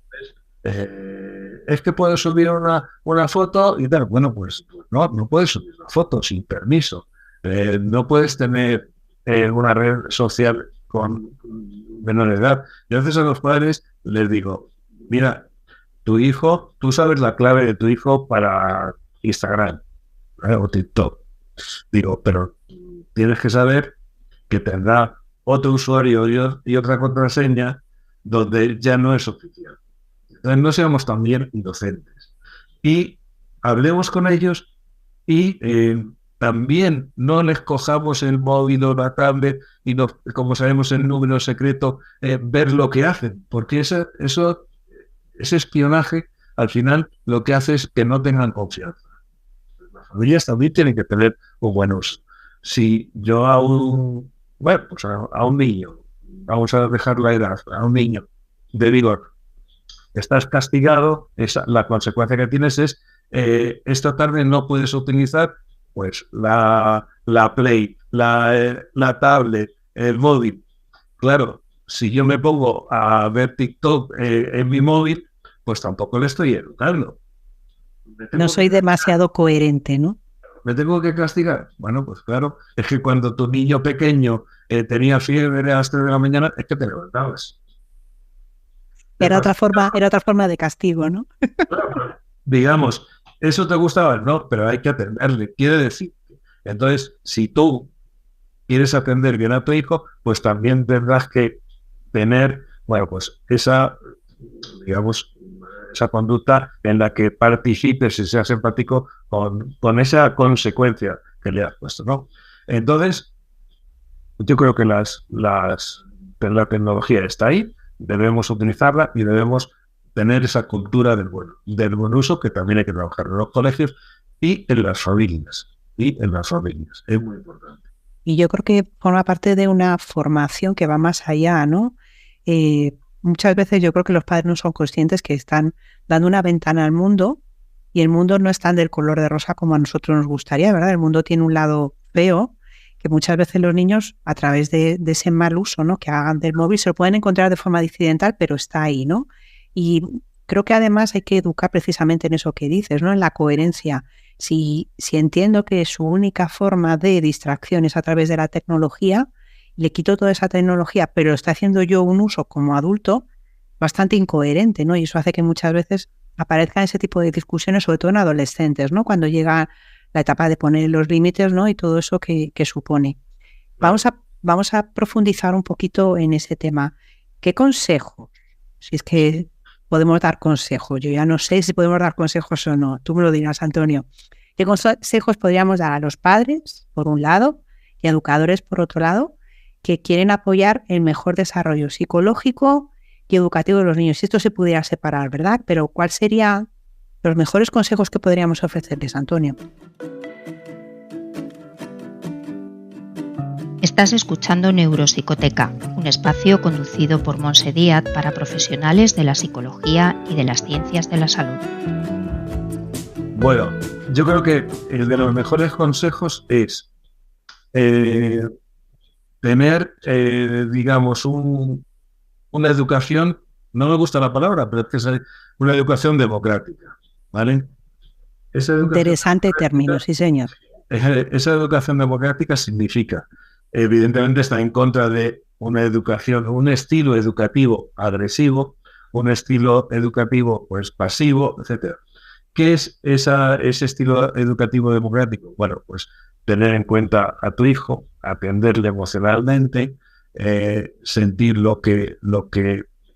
Es que puedes subir una foto y tal. Bueno, pues no puedes subir una foto sin permiso. No puedes tener una red social con menor edad. Yo a veces a los padres les digo, mira, tu hijo, tú sabes la clave de tu hijo para Instagram, ¿vale? O TikTok. Digo, pero tienes que saber que tendrá otro usuario y otra contraseña donde ya no es oficial. Entonces no seamos también inocentes. Y hablemos con ellos y también no les cojamos el móvil o la tablet y no, como sabemos el número secreto, ver lo que hacen, porque ese espionaje al final lo que hace es que no tengan confianza. Las familias también tienen que tener un buen uso. Si yo a un niño, vamos a dejar la edad, a un niño, le digo, estás castigado, la consecuencia que tienes es esta tarde no puedes utilizar pues la Play, la tablet, el móvil. Claro, si yo me pongo a ver TikTok en mi móvil, pues tampoco le estoy educando. No soy demasiado coherente, ¿no? ¿Me tengo que castigar? Bueno, pues claro, es que cuando tu niño pequeño tenía fiebre a las 3 de la mañana, es que te levantabas. Era otra forma de castigo, ¿no? Digamos, ¿eso te gustaba? No, pero hay que atenderle. Quiere decir, entonces, si tú quieres atender bien a tu hijo, pues también tendrás que tener, bueno, pues esa conducta en la que participes y seas empático con esa consecuencia que le has puesto, ¿no? Entonces, yo creo que la tecnología está ahí, debemos utilizarla y debemos tener esa cultura del buen uso, que también hay que trabajar en los colegios y en las familias. Es muy importante. Y yo creo que forma parte de una formación que va más allá, ¿no? Muchas veces yo creo que los padres no son conscientes que están dando una ventana al mundo y el mundo no es tan del color de rosa como a nosotros nos gustaría, ¿verdad? El mundo tiene un lado feo que muchas veces los niños, a través de ese mal uso, ¿no?, que hagan del móvil, se lo pueden encontrar de forma accidental, pero está ahí, ¿no? Y creo que además hay que educar precisamente en eso que dices, ¿no?, en la coherencia. Si entiendo que su única forma de distracción es a través de la tecnología, le quito toda esa tecnología, pero está haciendo yo un uso como adulto bastante incoherente, ¿no? Y eso hace que muchas veces aparezcan ese tipo de discusiones, sobre todo en adolescentes, ¿no?, cuando llega la etapa de poner los límites, ¿no?, y todo eso que supone. Vamos a profundizar un poquito en ese tema. ¿Qué consejos, si es que podemos dar consejos. Yo ya no sé si podemos dar consejos o no. Tú me lo dirás, Antonio. ¿Qué consejos podríamos dar a los padres, por un lado, y a educadores, por otro lado, que quieren apoyar el mejor desarrollo psicológico y educativo de los niños? Si esto se pudiera separar, ¿verdad? Pero ¿cuáles serían los mejores consejos que podríamos ofrecerles, Antonio? Estás escuchando Neuropsicoteca, un espacio conducido por Montse Díaz para profesionales de la psicología y de las ciencias de la salud. Bueno, yo creo que el de los mejores consejos es tener, digamos, una educación, no me gusta la palabra, pero es que es una educación democrática, ¿vale? Interesante término, sí, señor. Esa educación democrática significa, evidentemente, está en contra de una educación, un estilo educativo agresivo, un estilo educativo pues pasivo, etcétera. ¿Qué es ese estilo educativo democrático? Bueno, pues tener en cuenta a tu hijo, atenderle emocionalmente, sentir lo que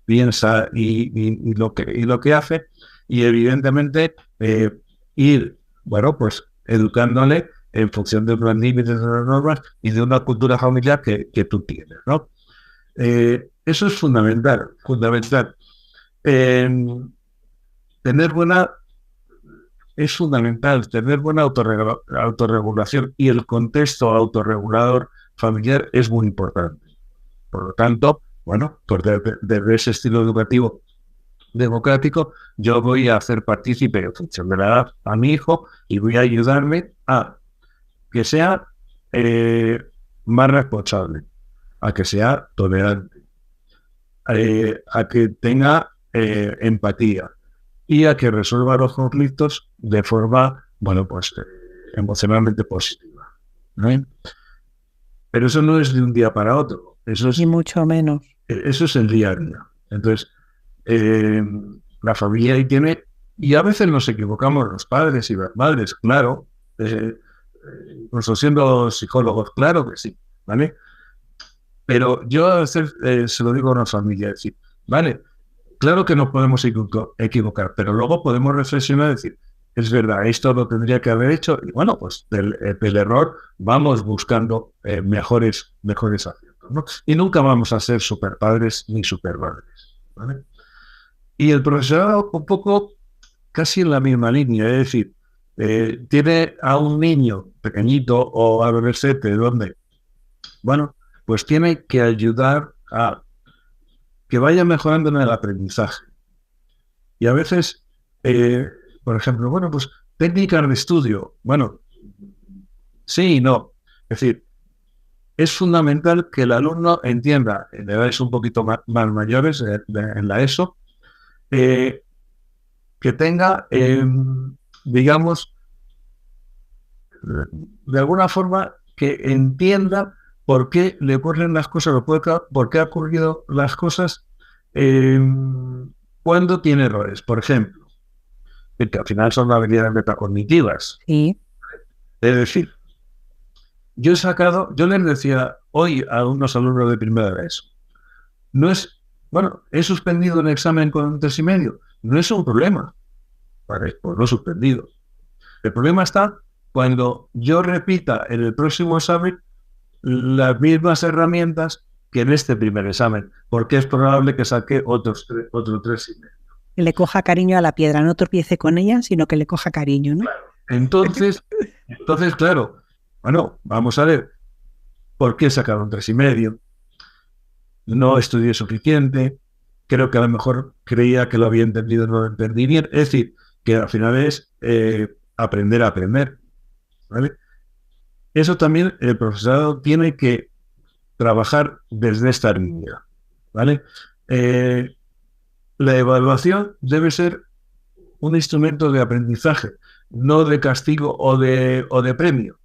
piensa y lo que hace, y evidentemente ir, bueno, pues educándole en función de unos límites, de unas normas y de una cultura familiar que tú tienes, ¿no? Eso es fundamental. Es fundamental tener buena autorregulación, y el contexto autorregulador familiar es muy importante. Por lo tanto, bueno, pues desde ese estilo educativo democrático, yo voy a hacer partícipe en función de la edad a mi hijo y voy a ayudarme a que sea más responsable, a que sea tolerante, a que tenga empatía y a que resuelva los conflictos de forma, bueno, pues emocionalmente positiva, ¿no? Pero eso no es de un día para otro. Eso es, ni mucho menos. Eso es el día a día. Entonces, la familia ahí tiene, y a veces nos equivocamos los padres y las madres, claro, incluso siendo psicólogos, claro que sí, ¿vale? Pero yo a veces se lo digo a una familia, decir, vale, claro que nos podemos equivocar, pero luego podemos reflexionar y decir, es verdad, esto lo tendría que haber hecho, y bueno, pues del error vamos buscando mejores aciertos, ¿no? Y nunca vamos a ser super padres ni super madres, ¿vale? Y el profesorado un poco casi en la misma línea, es decir, tiene a un niño pequeñito o adolescente donde, bueno, pues tiene que ayudar a que vaya mejorando en el aprendizaje. Y a veces, por ejemplo, bueno, pues técnicas de estudio, bueno, sí y no. Es decir, es fundamental que el alumno entienda en edades un poquito más mayores, en la ESO, que tenga, digamos, de alguna forma que entienda por qué le ocurren las cosas, o por qué ha ocurrido las cosas cuando tiene errores. Por ejemplo, que al final son habilidades metacognitivas. Sí. Es decir, yo les decía hoy a unos alumnos de primera de ESO, he suspendido un examen con un 3,5, no es un problema, vale, pues lo he suspendido. El problema está cuando yo repita en el próximo examen las mismas herramientas que en este primer examen, porque es probable que saque otro 3,5. Que le coja cariño a la piedra, no tropiece con ella, sino que le coja cariño, ¿no? Claro. Entonces, claro, bueno, vamos a ver, ¿por qué he sacado un 3,5? No estudié suficiente, creo que a lo mejor creía que lo había entendido, no lo entendí bien. Es decir, que al final es aprender a aprender, ¿vale? Eso también el profesorado tiene que trabajar desde esta línea, ¿vale? La evaluación debe ser un instrumento de aprendizaje, no de castigo o de premio.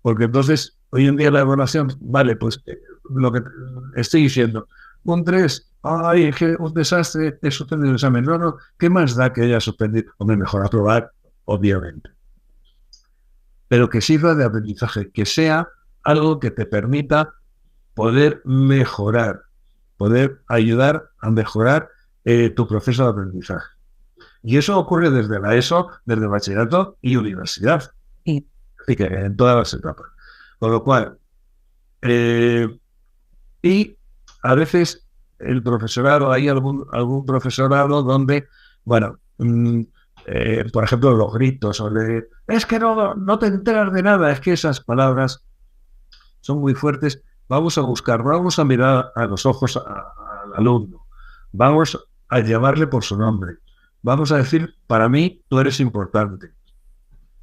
Porque entonces, hoy en día la evaluación, vale, pues lo que estoy diciendo, un 3, ay, es que un desastre, he suspendido el examen. No, ¿qué más da que haya suspendido? Hombre, mejor aprobar, obviamente. Pero que sirva de aprendizaje, que sea algo que te permita poder mejorar, poder ayudar a mejorar tu proceso de aprendizaje. Y eso ocurre desde la ESO, desde bachillerato y universidad. Sí. Así que en todas las etapas. Con lo cual, y a veces el profesorado, hay algún profesorado donde, bueno, por ejemplo, los gritos, es que no te enteras de nada, es que esas palabras son muy fuertes. Vamos a mirar a los ojos al alumno, vamos a llamarle por su nombre, vamos a decir, para mí tú eres importante,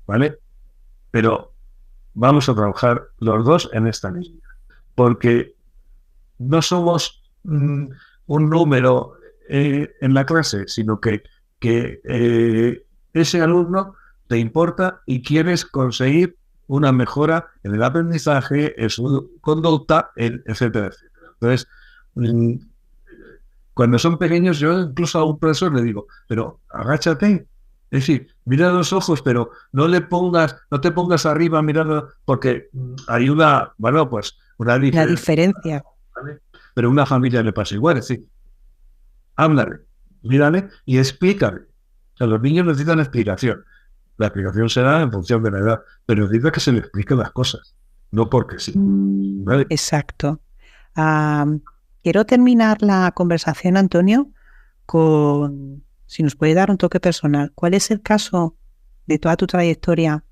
¿vale? Pero vamos a trabajar los dos en esta línea, porque no somos un número en la clase, sino que ese alumno te importa y quieres conseguir una mejora en el aprendizaje, en su conducta, etcétera, etcétera. Entonces, cuando son pequeños, yo incluso a un profesor le digo, pero agáchate. Es decir, mira los ojos, pero no te pongas arriba mirando, porque hay una diferencia. ¿Vale? Pero a una familia le pasa igual, es decir, háblale, mírale y explícale. O sea, los niños necesitan explicación. La explicación será en función de la edad, pero necesita que se le expliquen las cosas, no porque sí. ¿Vale? Exacto. Quiero terminar la conversación, Antonio, con, si nos puede dar un toque personal, ¿cuál es el caso de toda tu trayectoria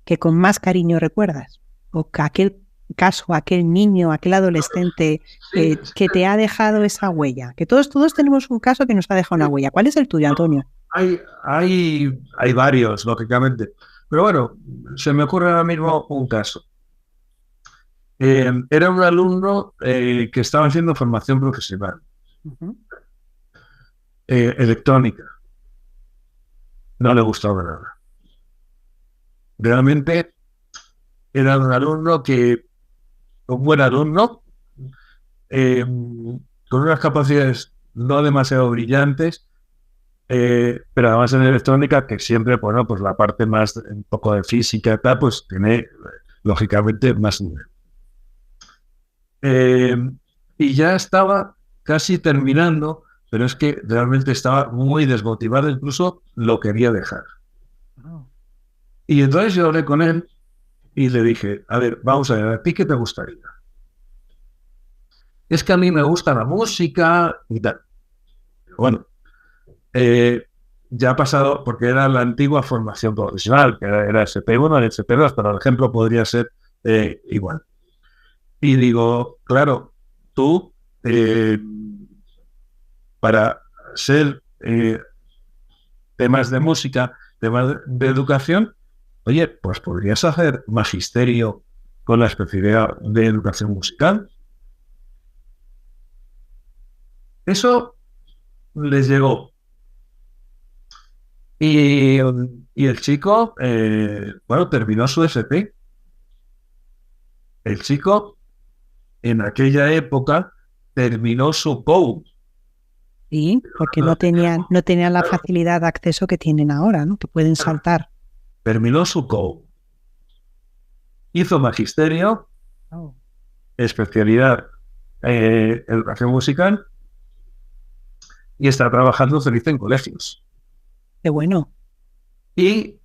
que con más cariño recuerdas? O que aquel caso, aquel niño, aquel adolescente que te ha dejado esa huella. Que todos tenemos un caso que nos ha dejado una huella. ¿Cuál es el tuyo, Antonio? Hay varios, lógicamente. Pero bueno, se me ocurre ahora mismo un caso. Era un alumno que estaba haciendo formación profesional. Electrónica. No le gustaba nada. Realmente era un alumno un buen alumno, con unas capacidades no demasiado brillantes, pero además en electrónica, que siempre, bueno, pues la parte más, un poco de física y tal, pues tiene, lógicamente, más nivel. Y ya estaba casi terminando, pero es que realmente estaba muy desmotivado, incluso lo quería dejar. Y entonces yo hablé con él y le dije, a ver, vamos a ver, ¿a ti qué te gustaría? Es que a mí me gusta la música y tal. Bueno, ya ha pasado, porque era la antigua formación profesional, que era SP1, el SP2, pero el ejemplo podría ser igual. Y digo, claro, tú, para ser temas de música, temas de educación, oye, pues podrías hacer magisterio con la especialidad de educación musical. Eso les llegó. Y el chico, bueno, terminó su SP. El chico, en aquella época, terminó su POU. Sí, porque no tenían la facilidad de acceso que tienen ahora, ¿no? Que pueden saltar. Terminó su POU. Hizo magisterio, especialidad educación musical, y está trabajando feliz en colegios. Qué bueno. Y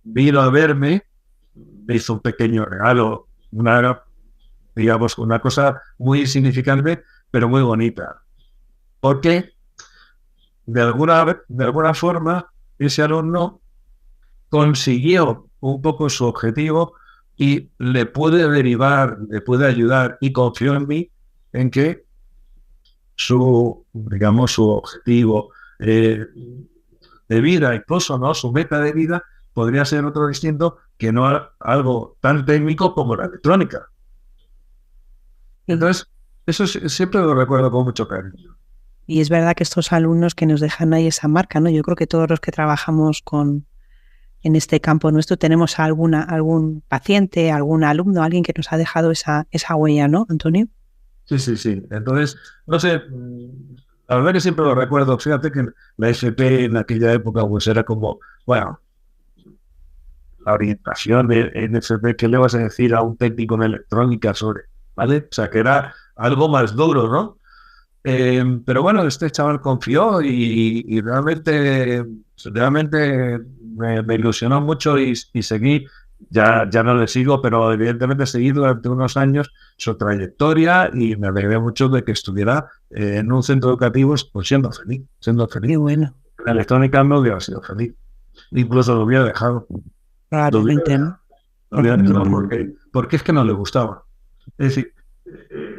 vino a verme, me hizo un pequeño regalo, digamos, una cosa muy insignificante, pero muy bonita. Porque de alguna forma ese alumno consiguió un poco su objetivo y le pude derivar, le pude ayudar, y confió en mí en que su objetivo de vida, incluso no su meta de vida, podría ser otro distinto que no algo tan técnico como la electrónica. Entonces, eso siempre lo recuerdo con mucho cariño. Y es verdad que estos alumnos que nos dejan ahí esa marca, ¿no? Yo creo que todos los que trabajamos en este campo nuestro tenemos algún paciente, algún alumno, alguien que nos ha dejado esa huella, ¿no, Antonio? Sí. Entonces, no sé, la verdad que siempre lo recuerdo. Fíjate que la FP en aquella época pues era como, bueno, la orientación en FP, ¿qué le vas a decir a un técnico en electrónica sobre? ¿Vale? O sea, que era algo más duro, ¿no? Pero bueno, este chaval confió y realmente me ilusionó mucho y seguí. Ya no le sigo, pero evidentemente seguí durante unos años su trayectoria y me alegré mucho de que estuviera en un centro educativo, pues siendo feliz. Qué bueno. La electrónica no hubiera sido feliz. Incluso lo hubiera dejado. Probablemente, ¿no? Lo hubiera dejado porque es que no le gustaba. Es decir,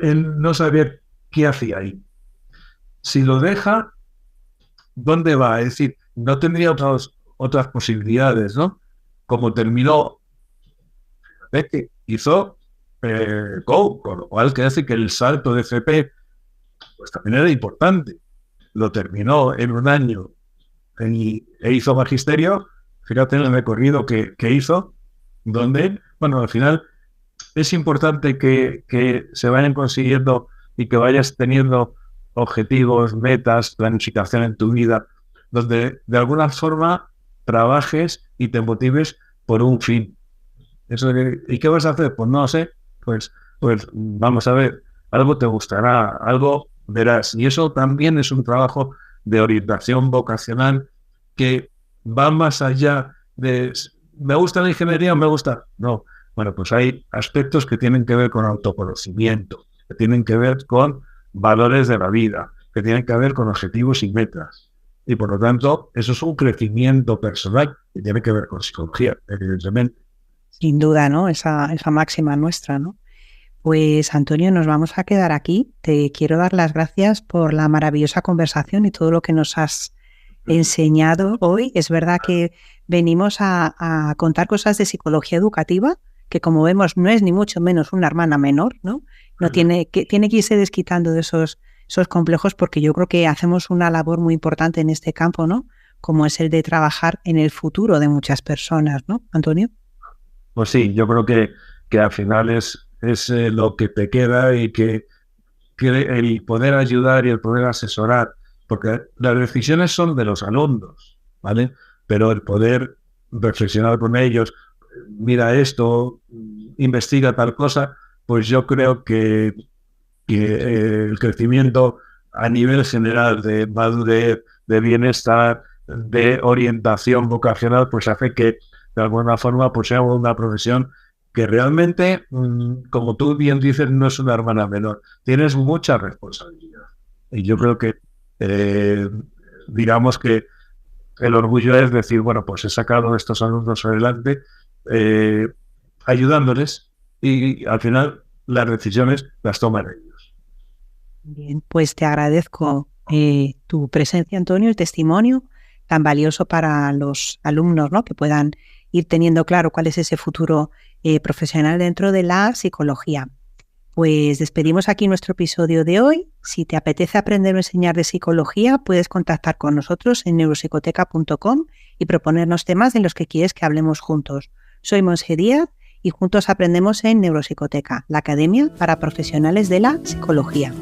él no sabía qué hacía ahí. Si lo deja, ¿dónde va? Es decir, no tendría otras posibilidades, ¿no? Como terminó, que hizo Go, con lo cual que hace que el salto de FP pues también era importante. Lo terminó en un año e hizo magisterio. Fíjate en el recorrido que hizo, donde, bueno, al final es importante que se vayan consiguiendo y que vayas teniendo objetivos, metas, planificación en tu vida, donde de alguna forma trabajes y te motives por un fin. ¿Y qué vas a hacer? Pues no sé, pues vamos a ver, algo te gustará, algo verás. Y eso también es un trabajo de orientación vocacional que va más allá de ¿me gusta la ingeniería o me gusta? No. Bueno, pues hay aspectos que tienen que ver con autoconocimiento, que tienen que ver con valores de la vida, que tienen que ver con objetivos y metas. Y por lo tanto, eso es un crecimiento personal que tiene que ver con psicología, evidentemente. Sin duda, ¿no? Esa máxima nuestra, ¿no? Pues Antonio, nos vamos a quedar aquí. Te quiero dar las gracias por la maravillosa conversación y todo lo que nos has enseñado hoy. Es verdad que venimos a contar cosas de psicología educativa, que como vemos no es ni mucho menos una hermana menor, ¿no? Tiene que irse desquitando de esos complejos, porque yo creo que hacemos una labor muy importante en este campo, ¿no? Como es el de trabajar en el futuro de muchas personas, ¿no, Antonio? Pues sí, yo creo que al final es lo que te queda y que el poder ayudar y el poder asesorar, porque las decisiones son de los alumnos, ¿vale? Pero el poder reflexionar con ellos, mira esto, investiga tal cosa, pues yo creo que el crecimiento a nivel general de madurez, de bienestar, de orientación vocacional, pues hace que de alguna forma pues sea una profesión que realmente, como tú bien dices, no es una hermana menor. Tienes mucha responsabilidad. Y yo creo que, digamos que el orgullo es decir, bueno, pues he sacado a estos alumnos adelante, ayudándoles, y al final las decisiones las toman ellos. Bien, pues te agradezco tu presencia, Antonio, el testimonio tan valioso para los alumnos, ¿no? Que puedan ir teniendo claro cuál es ese futuro profesional dentro de la psicología. Pues despedimos aquí nuestro episodio de hoy. Si te apetece aprender o enseñar de psicología, puedes contactar con nosotros en neuropsicoteca.com y proponernos temas de los que quieres que hablemos juntos. Soy Monse Díaz y juntos aprendemos en Neuropsicoteca, la academia para profesionales de la psicología.